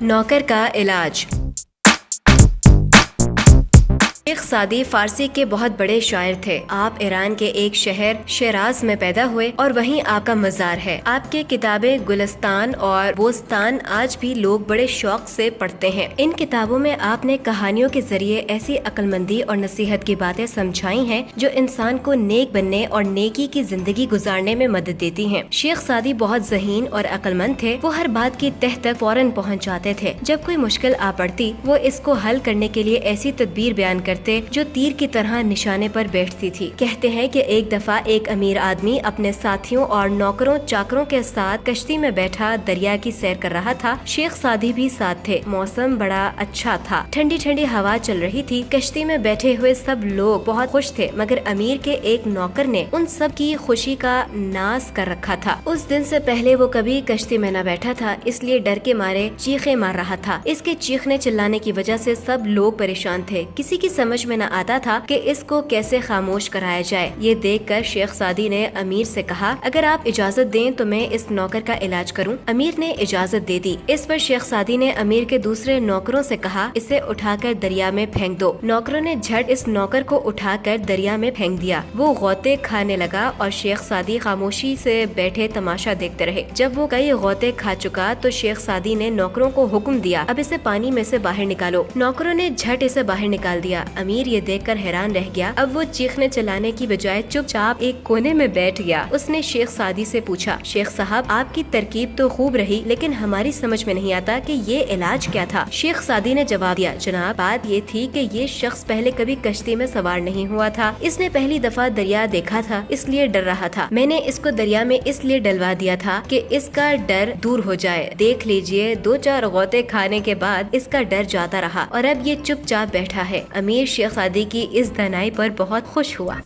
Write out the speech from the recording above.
नौकर का इलाज। शेख सादी फारसी के बहुत बड़े शायर थे। आप ईरान के एक शहर शिराज में पैदा हुए और वहीं आपका मज़ार है। आपके किताबें गुलिस्तान और बोस्तान आज भी लोग बड़े शौक से पढ़ते हैं। इन किताबों में आपने कहानियों के जरिए ऐसी अक्लमंदी और नसीहत की बातें समझाई हैं जो इंसान को नेक बनने और नेकी की जिंदगी गुजारने में मदद देती हैं। शेख सादी बहुत ज़हीन और अक्लमंद थे। वो हर बात की तह तक फौरन पहुँच जाते थे। जब कोई मुश्किल आ पड़ती वो इसको हल करने के लिए ऐसी तदबीर बयान करते जो तीर की तरह निशाने पर बैठती थी। कहते हैं कि एक दफा एक अमीर आदमी अपने साथियों और नौकरों चाकरों के साथ कश्ती में बैठा दरिया की सैर कर रहा था। शेख सादी भी साथ थे। मौसम बड़ा अच्छा था, ठंडी ठंडी हवा चल रही थी। कश्ती में बैठे हुए सब लोग बहुत खुश थे, मगर अमीर के एक नौकर ने उन सब की खुशी का नाश कर रखा था। उस दिन से पहले वो कभी कश्ती में न बैठा था, इसलिए डर के मारे चीखे मार रहा था। इसके चीखने चिल्लाने की वजह से सब लोग परेशान थे। किसी की समझ में न आता था कि इसको कैसे खामोश कराया जाए। ये देखकर शेख सादी ने अमीर से कहा, अगर आप इजाजत दें तो मैं इस नौकर का इलाज करूं। अमीर ने इजाजत दे दी। इस पर शेख सादी ने अमीर के दूसरे नौकरों से कहा, इसे उठाकर दरिया में फेंक दो। नौकरों ने झट इस नौकर को उठाकर दरिया में फेंक दिया। वो गौते खाने लगा और शेख सादी खामोशी से बैठे तमाशा देखते रहे। जब वो कई गौते खा चुका तो शेख सादी ने नौकरों को हुक्म दिया, अब इसे पानी में से बाहर निकालो। नौकरों ने झट इसे बाहर निकाल दिया। अमीर ये देखकर हैरान रह गया। अब वो चीखने चिल्लाने की बजाय चुपचाप एक कोने में बैठ गया। उसने शेख सादी से पूछा, शेख साहब आपकी तरकीब तो खूब रही, लेकिन हमारी समझ में नहीं आता कि ये इलाज क्या था। शेख सादी ने जवाब दिया, जनाब बात ये थी कि ये शख्स पहले कभी कश्ती में सवार नहीं हुआ था। इसने पहली दफा दरिया देखा था, इसलिए डर रहा था। मैंने इसको दरिया में इसलिए डलवा दिया था कि इसका डर दूर हो जाए। देख लीजिए, 2-4 गौते खाने के बाद इसका डर जाता रहा और अब ये चुपचाप बैठा है। अमीर शेख सादी की इस दानाई पर बहुत खुश हुआ।